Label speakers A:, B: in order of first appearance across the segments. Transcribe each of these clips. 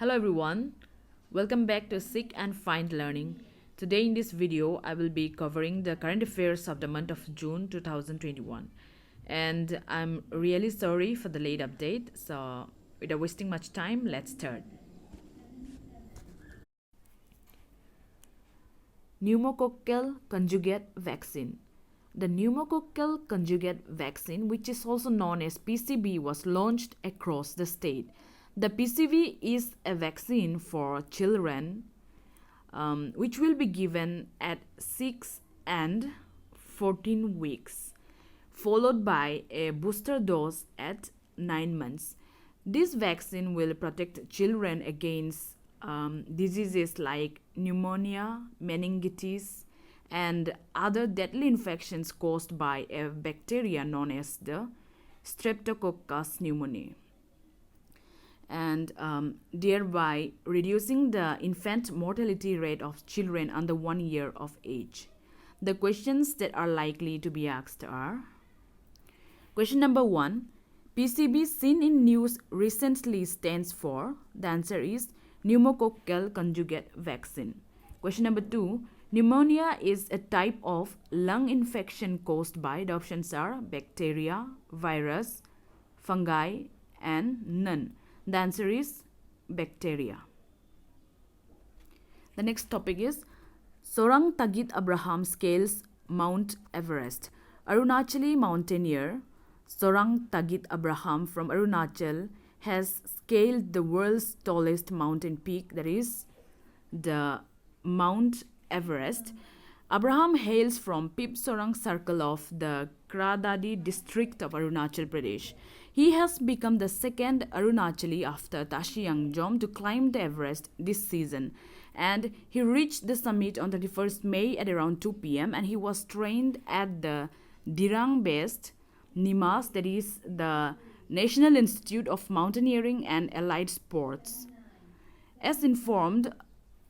A: Hello everyone, welcome back to Seek and Find Learning. Today in this video, I will be covering the current affairs of the month of June 2021. And I'm really sorry for the late update, so without wasting much time, let's start. Pneumococcal conjugate vaccine. The pneumococcal conjugate vaccine, which is also known as PCV, was launched across the state. The PCV is a vaccine for children which will be given at 6 and 14 weeks, followed by a booster dose at 9 months. This vaccine will protect children against diseases like pneumonia, meningitis, and other deadly infections caused by a bacteria known as the Streptococcus pneumoniae, and thereby reducing the infant mortality rate of children under 1 year of age. The questions that are likely to be asked are: question number 1, PCV seen in news recently stands for? The answer is pneumococcal conjugate vaccine. Question number 2, pneumonia is a type of lung infection caused by, the options are bacteria, virus, fungi, and none. The answer is bacteria. The next topic is Sorang Tagit Abraham scales Mount Everest. Arunachali mountaineer Sorang Tagit Abraham from Arunachal has scaled the world's tallest mountain peak, that is the Mt.Everest. Abraham hails from Pip Sorang circle of the Kradadi district of Arunachal Pradesh. He has become the second Arunachali after Tashi Yangzom to climb the Everest this season, and he reached the summit on 31st May at around 2 p.m. and he was trained at the Dirang-based NIMAS, that is the National Institute of Mountaineering and Allied Sports. As informed,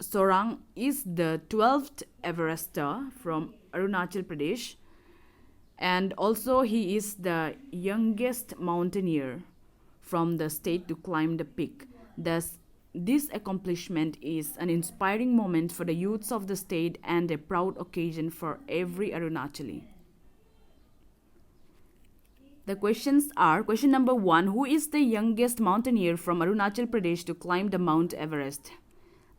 A: Sorang is the 12th Everester from Arunachal Pradesh, and also he is the youngest mountaineer from the state to climb the peak. Thus, this accomplishment is an inspiring moment for the youths of the state and a proud occasion for every Arunachali. The questions are: question number 1, who is the youngest mountaineer from Arunachal Pradesh to climb the Mount Everest?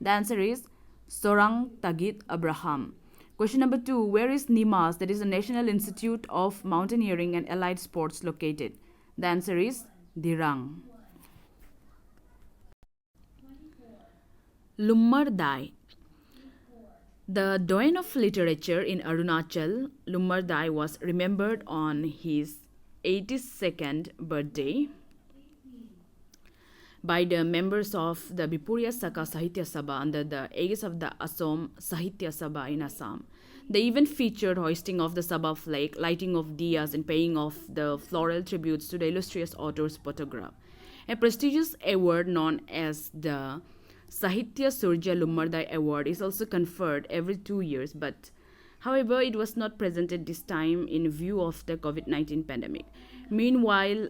A: The answer is Sorang Tagit Abraham. Question number 2, where is NIMAS, that is the National Institute of Mountaineering and Allied Sports, located? The answer is Dirang. Lummer Dai. The doyen of literature in Arunachal, Lummer Dai, was remembered on his 82nd birthday by the members of the Bipuriya Saka Sahitya Sabha under the aegis of the Assam Sahitya Sabha in Assam. The event featured hoisting of the Sabha flag, lighting of diyas, and paying of the floral tributes to the illustrious author's photograph. A prestigious award known as the Sahitya Surya Lummer Dai Award is also conferred every 2 years, but however, it was not presented this time in view of the COVID-19 pandemic. Meanwhile,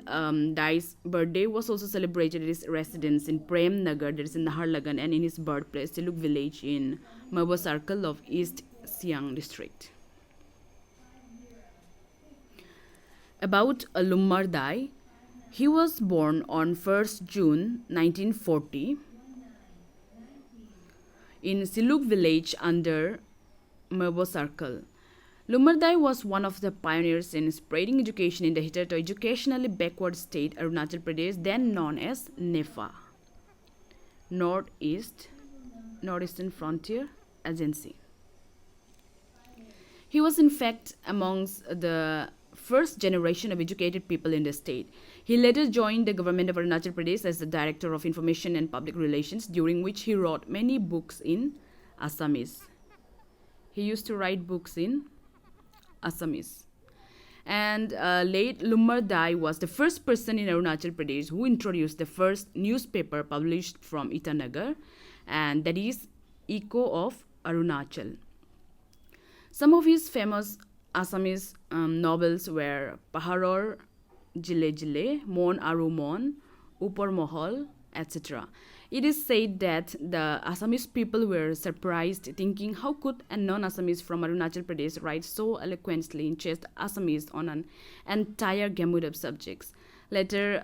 A: Dai's birthday was also celebrated at his residence in Prem Nagar, that is in Naharlagan, and in his birthplace, Siluk village in Mabo Circle of East Siang district. About Lummer Dai, he was born on 1st June 1940 in Siluk village under Mabo Circle. Lummer Dai was one of the pioneers in spreading education in the hitherto educationally backward state Arunachal Pradesh, then known as NEFA, Northeastern Frontier Agency. He was in fact amongst the first generation of educated people in the state. He later joined the government of Arunachal Pradesh as the Director of Information and Public Relations, during which he wrote many books in Assamese. He used to write books in Assamese. And late Lummer Dai was the first person in Arunachal Pradesh who introduced the first newspaper published from Itanagar, and that is Echo of Arunachal. Some of his famous Assamese novels were Paharor Jile Jile, Mon Aru Mon, Upor Mohol, etc. It is said that the Assamese people were surprised, thinking, how could a non-Assamese from Arunachal Pradesh write so eloquently in just Assamese on an entire gamut of subjects? Later,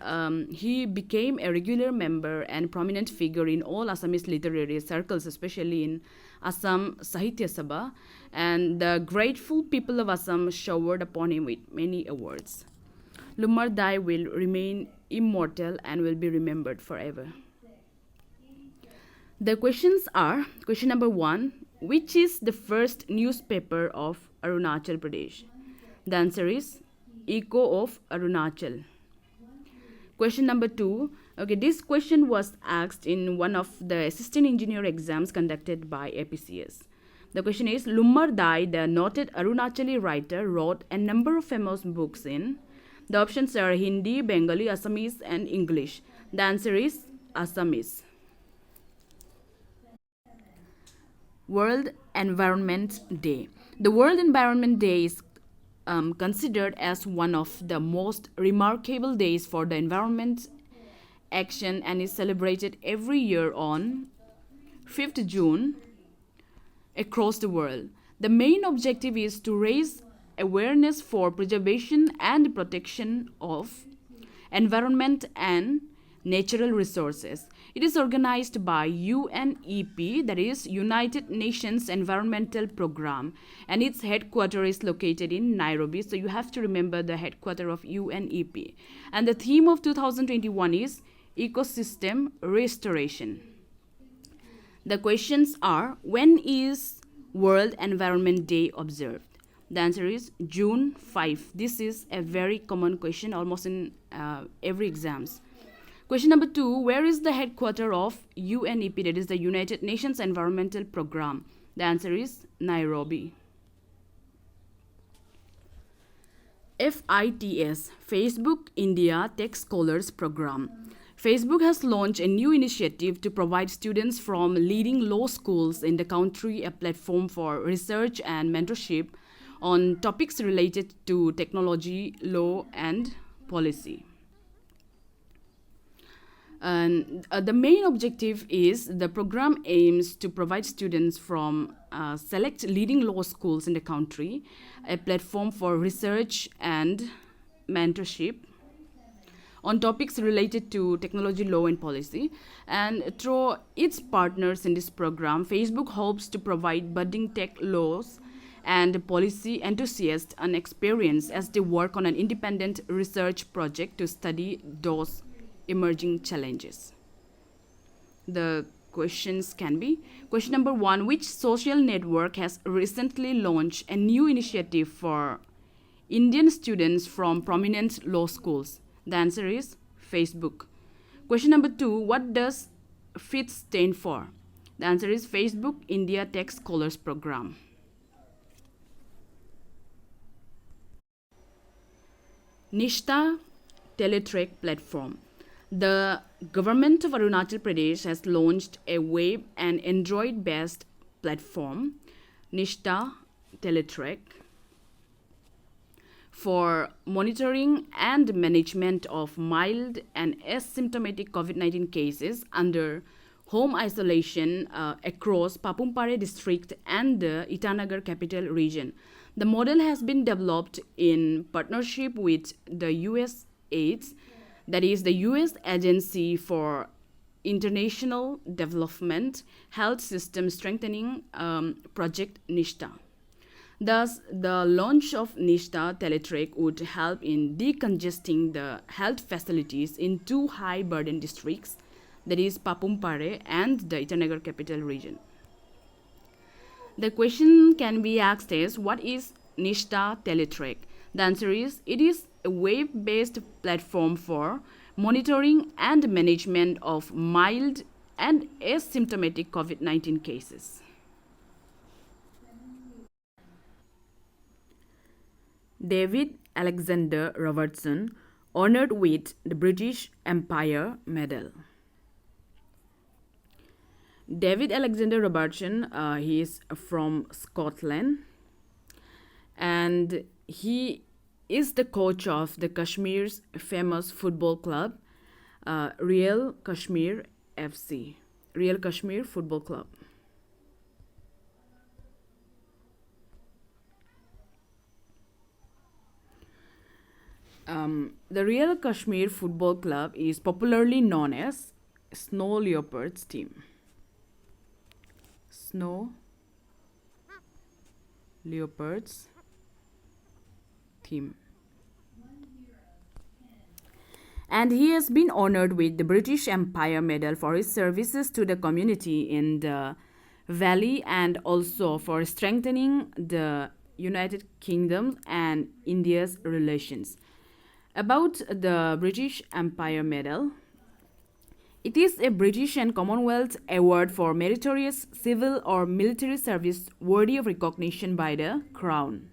A: he became a regular member and prominent figure in all Assamese literary circles, especially in Assam Sahitya Sabha, and the grateful people of Assam showered upon him with many awards. Lummer Dai will remain immortal and will be remembered forever. The questions are, question number 1, which is the first newspaper of Arunachal Pradesh? The answer is Echo of Arunachal. Question number 2, okay, this question was asked in one of the assistant engineer exams conducted by APCS. The question is, Lummer Dai, the noted Arunachali writer, wrote a number of famous books in. The options are Hindi, Bengali, Assamese, and English. The answer is Assamese. World Environment Day. The World Environment Day is considered as one of the most remarkable days for the environment action and is celebrated every year on 5th June across the world. The main objective is to raise awareness for preservation and protection of environment and natural resources. It is organized by UNEP, that is United Nations Environmental Programme, and its headquarters is located in Nairobi. So you have to remember the headquarters of UNEP. And the theme of 2021 is ecosystem restoration. The questions are, when is World Environment Day observed? The answer is June 5. This is a very common question almost in every exams. Question number 2, where is the headquarters of UNEP, that is the United Nations Environmental Programme? The answer is Nairobi. FITS, Facebook India Tech Scholars Program. Facebook has launched a new initiative to provide students from leading law schools in the country a platform for research and mentorship on topics related to technology, law, and policy. And the main objective is the program aims to provide students from select leading law schools in the country a platform for research and mentorship on topics related to technology, law, and policy. And through its partners in this program, Facebook hopes to provide budding tech laws and policy enthusiasts an experience as they work on an independent research project to study those emerging challenges. The questions can be, question number 1, which social network has recently launched a new initiative for Indian students from prominent law schools? The answer is Facebook. Question number 2, what does FIT stand for? The answer is Facebook India Tech Scholars Program. Nishta tele-track platform. The government of Arunachal Pradesh has launched a web and Android-based platform, Nishta tele-track, for monitoring and management of mild and asymptomatic COVID-19 cases under home isolation across Papumpare district and the Itanagar capital region. The model has been developed in partnership with the USAID, that is the US Agency for International Development Health System Strengthening Project Nishta. Thus, the launch of Nishta tele-track would help in decongesting the health facilities in two high-burden districts, that is Papumpare and the Itanagar capital region. The question can be asked as, what is Nishta tele-track? The answer is, it is a web-based platform for monitoring and management of mild and asymptomatic COVID-19 cases. David Alexander Robertson, honored with the British Empire Medal. David Alexander Robertson, he is from Scotland, and he is the coach of the Kashmir's famous football club, Real Kashmir FC, Real Kashmir Football Club. The Real Kashmir Football Club is popularly known as Snow Leopards team. Snow Leopards team. And he has been honored with the British Empire Medal for his services to the community in the valley and also for strengthening the United Kingdom and India's relations. About the British Empire Medal, it is a British and Commonwealth award for meritorious civil or military service worthy of recognition by the Crown.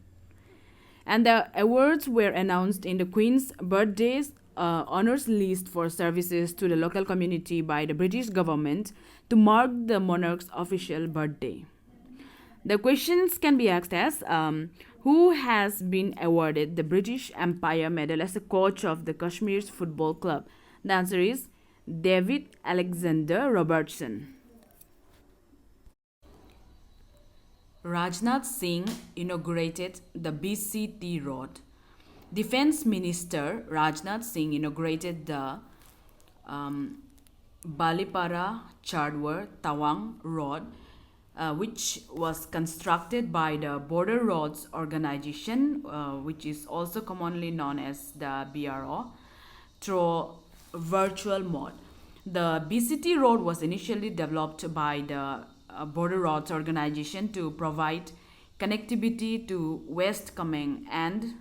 A: And the awards were announced in the Queen's birthdays honours list for services to the local community by the British government to mark the monarch's official birthday. The questions can be asked as who has been awarded the British Empire Medal as a coach of the Kashmir's football club? The answer is David Alexander Robertson. Rajnath Singh inaugurated the BCT Road. Defense Minister Rajnath Singh inaugurated the Balipara Chardwar Tawang Road, which was constructed by the Border Roads Organization, which is also commonly known as the BRO, through virtual mode. The BCT Road was initially developed by the Border Roads Organization to provide connectivity to West Kameng and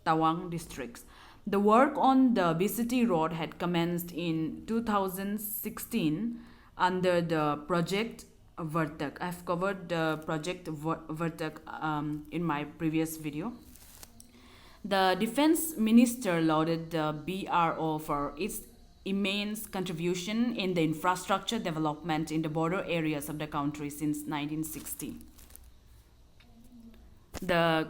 A: Tawang districts. The work on the BCT Road had commenced in 2016 under the Project Vertak. I've covered the Project Vertak in my previous video. The Defense Minister lauded the BRO for its immense contribution in the infrastructure development in the border areas of the country since 1960. The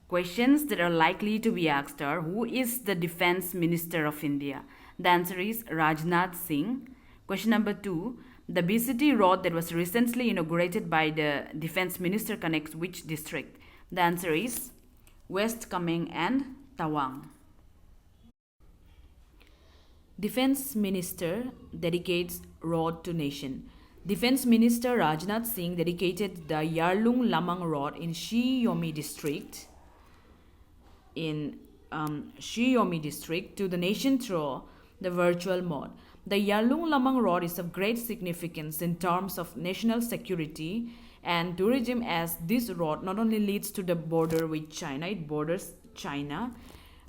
A: questions that are likely to be asked are, who is the Defense Minister of India? The answer is Rajnath Singh. Question number 2. The BCT road that was recently inaugurated by the Defense Minister connects which district? The answer is West Kameng and Tawang. Defense Minister dedicates road to nation. Defense Minister Rajnath Singh dedicated the Yarlung Lamang Road in Shiomi district to the nation through the virtual mode. The Yarlung Lamang Road is of great significance in terms of national security and tourism, as this road not only leads to the border with China, it borders China,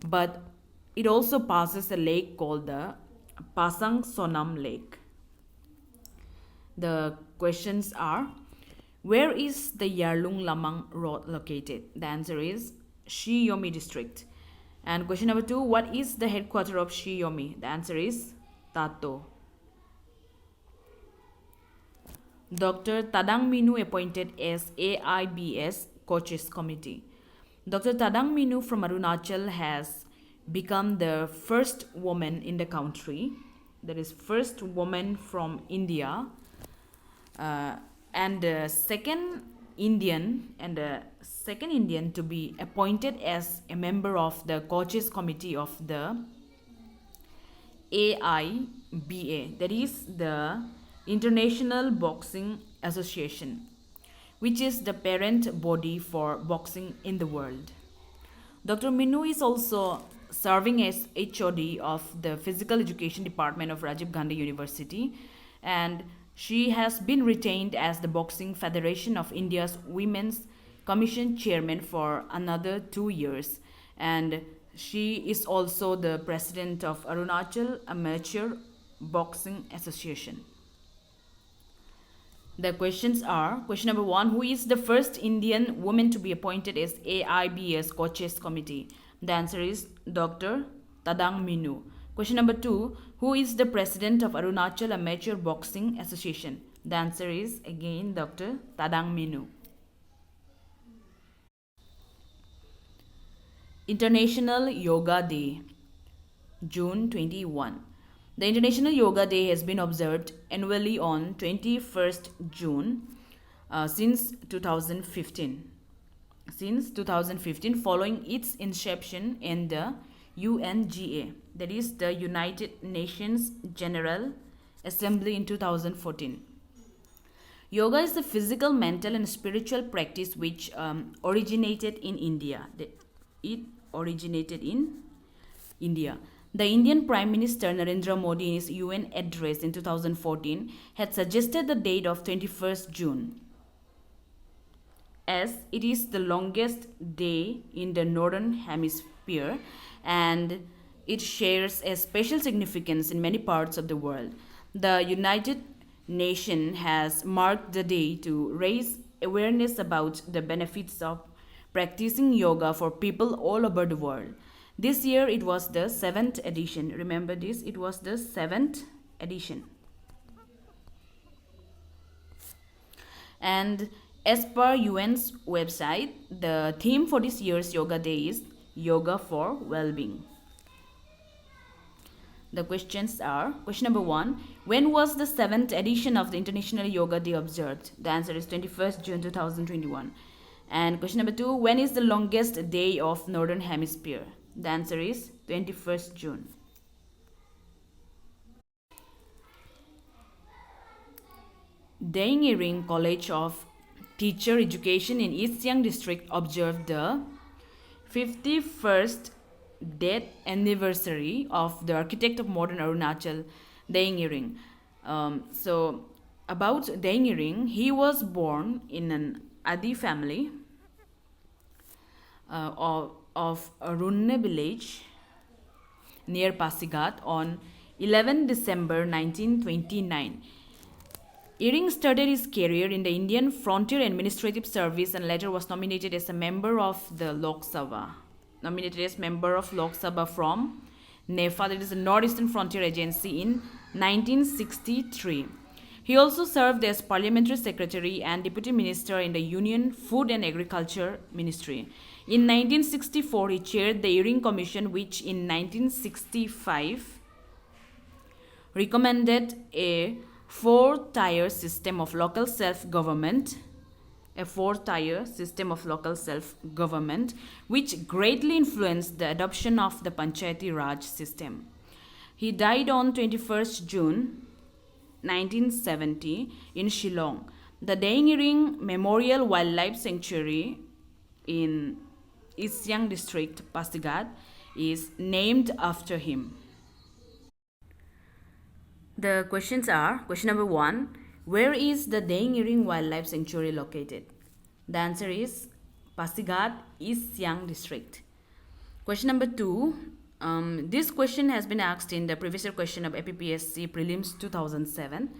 A: but it also passes a lake called the Pasang Sonam Lake. The questions are, where is the Yarlung Lamang Road located? The answer is Shiomi district. And question number 2, what is the headquarters of Shiomi? The answer is Tato. Dr. Tadang Minu appointed as AIBS Coaches Committee. Dr. Tadang Minu from Arunachal has become the first woman in the country, that is first woman from India, and the second Indian to be appointed as a member of the Coaches Committee of the AIBA, that is the International Boxing Association, which is the parent body for boxing in the world. Dr. Minu is also serving as HOD of the Physical Education Department of Rajiv Gandhi University, and she has been retained as the Boxing Federation of India's Women's Commission Chairman for another 2 years, and she is also the President of Arunachal Amateur Boxing Association. The questions are, question number 1, who is the first Indian woman to be appointed as AIBS Coaches Committee? The answer is Dr. Tadang Minu. Question number 2, who is the president of Arunachal Amateur Boxing Association? The answer is again Dr. Tadang Minu. International Yoga Day, June 21. The International Yoga Day has been observed annually on 21st June since 2015. Since 2015, following its inception in the UNGA, that is the United Nations General Assembly in 2014. Yoga is the physical, mental, and spiritual practice which originated in India. It originated in India. The Indian Prime Minister Narendra Modi, in his UN address in 2014, had suggested the date of 21st June, as it is the longest day in the Northern Hemisphere and it shares a special significance in many parts of the world. The United Nations has marked the day to raise awareness about the benefits of practicing yoga for people all over the world. This year it was the 7th edition. Remember this, it was the 7th edition. And as per UN's website, the theme for this year's Yoga Day is Yoga for Well-being. The questions are, question number 1, when was the 7th edition of the International Yoga Day observed? The answer is 21st June 2021. And question number 2, when is the longest day of Northern Hemisphere? The answer is 21st June. Ering College of Teacher Education in East Siang District observed the 51st death anniversary of the architect of modern Arunachal, Ering. So, about Ering, he was born in an Adi family of Runne village near Pasigat on 11 December 1929. Ering started his career in the Indian Frontier Administrative Service and later was nominated as a member of the Lok Sabha. From NEFA, that is the Northeastern Frontier Agency, in 1963. He also served as Parliamentary Secretary and Deputy Minister in the Union Food and Agriculture Ministry. In 1964, he chaired the Ering Commission, which in 1965 recommended a four-tier system of local self-government, which greatly influenced the adoption of the Panchayati Raj system. He died on 21st June 1970 in Shillong. The Ering Memorial Wildlife Sanctuary in East Siang District, Pasigat, is named after him. The questions are, question number 1, where is the Ering Wildlife Sanctuary located? The answer is Pasigat, East Siang District. Question number 2, this question has been asked in the previous question of APPSC Prelims 2007.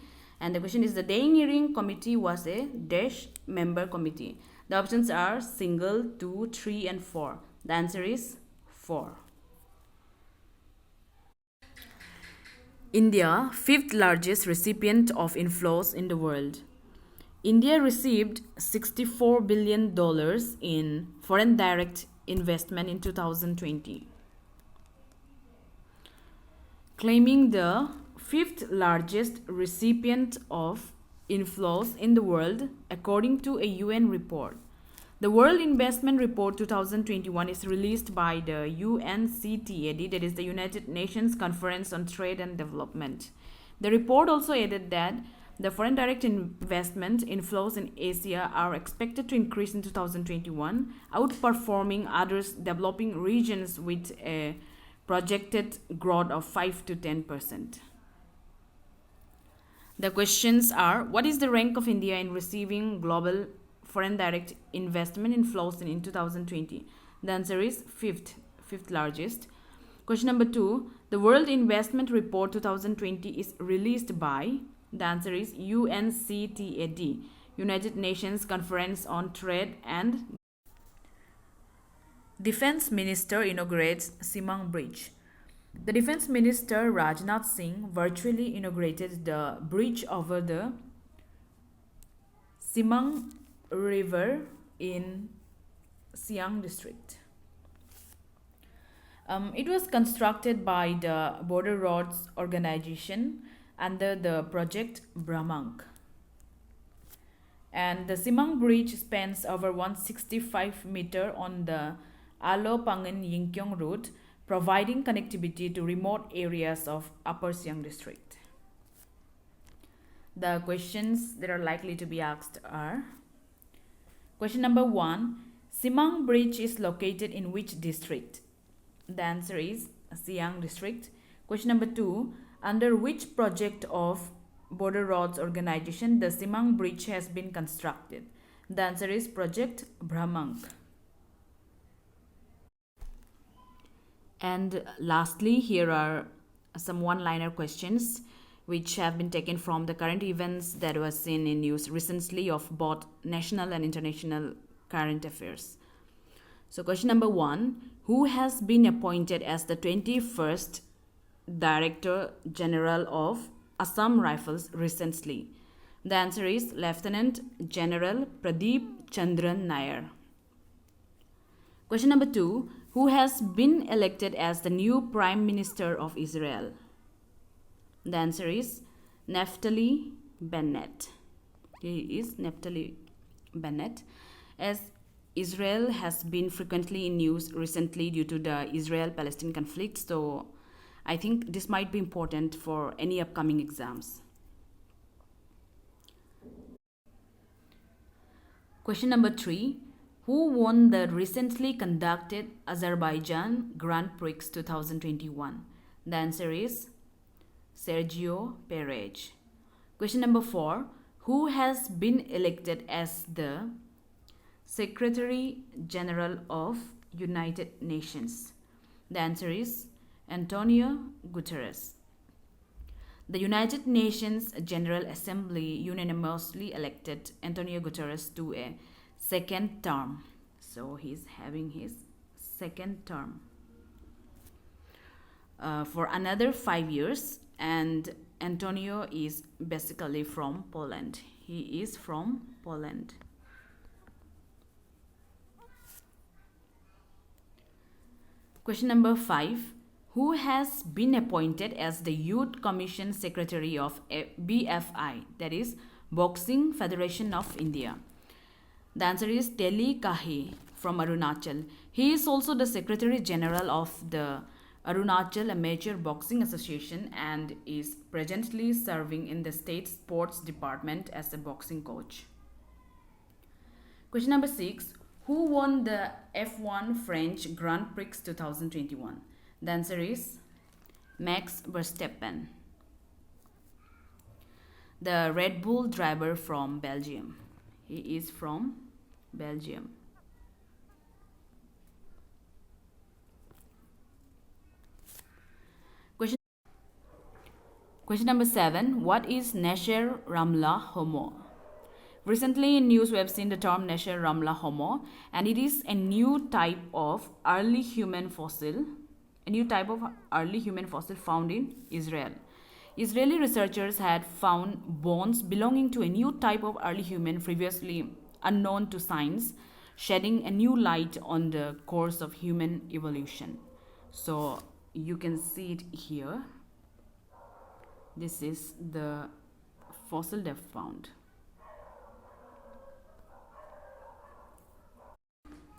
A: And the question is, the Ering Committee was a dash member committee. The options are single, 2, 3 and 4. The answer is 4. India, 5th largest recipient of inflows in the world. India received $64 billion in foreign direct investment in 2020, claiming the 5th largest recipient of inflows in the world according to a UN report. The World Investment Report 2021 is released by the UNCTAD, that is the United Nations Conference on Trade and Development. The report also added that the foreign direct investment inflows in Asia are expected to increase in 2021, outperforming other developing regions with a projected growth of 5 to 10%. The questions are, what is the rank of India in receiving global foreign direct investment inflows in 2020? The answer is fifth largest. Question number 2, the World Investment Report 2020 is released by, the answer is UNCTAD, United Nations Conference on Trade and Defense Minister inaugurates Simang Bridge. The Defense Minister Rajnath Singh virtually inaugurated the bridge over the Simang River in Siang District. It was constructed by the Border Roads Organization under the project Brahmank. And the Simang Bridge spans over 165 meter on the Alo Pangan Yingkyong route, providing connectivity to remote areas of Upper Siang district. The questions that are likely to be asked are: question number 1, Simang Bridge is located in which district? The answer is Siang district. Question number 2, under which project of Border Roads Organization the Simang Bridge has been constructed? The answer is Project Brahmank. And lastly, here are some one-liner questions which have been taken from the current events that was seen in news recently of both national and international current affairs. So question number 1, who has been appointed as the 21st Director General of Assam Rifles recently? The answer is Lieutenant General Pradeep Chandran Nair. Question number 2, who has been elected as the new Prime Minister of Israel? The answer is Naftali Bennett. He is Naftali Bennett. As Israel has been frequently in news recently due to the Israel-Palestine conflict, so I think this might be important for any upcoming exams. Question number 3, who won the recently conducted Azerbaijan Grand Prix 2021? The answer is Sergio Perez. Question number 4, who has been elected as the Secretary General of United Nations? The answer is Antonio Guterres. The United Nations General Assembly unanimously elected Antonio Guterres to a second term. So he's having his second term for another 5 years, and Antonio is basically from Poland. He is from Poland. Question number 5, who has been appointed as the Youth Commission Secretary of BFI, that is Boxing Federation of India? The answer is Teli Kahi from Arunachal. He is also the Secretary General of the Arunachal Amateur Boxing Association and is presently serving in the state sports department as a boxing coach. Question number 6, who won the F1 French Grand Prix 2021? The answer is Max Verstappen, the Red Bull driver from Belgium. He is from Belgium. Question number 7, what is Nasher Ramla Homo? Recently in news we have seen the term Nasher Ramla Homo, and it is a new type of early human fossil found in Israel. Israeli researchers had found bones belonging to a new type of early human previously unknown to science, shedding a new light on the course of human evolution. So you can see it here. This is the fossil they've found.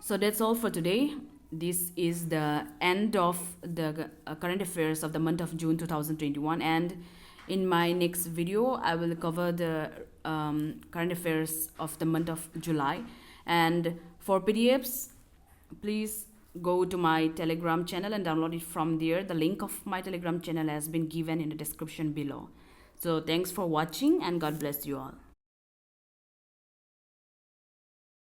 A: So that's all for today. This is the end of the current affairs of the month of June 2021, and in my next video I will cover the current affairs of the month of July. And for PDFs, please go to my Telegram channel and download it from there. The link of my Telegram channel has been given in the description below. So thanks for watching and God bless you all.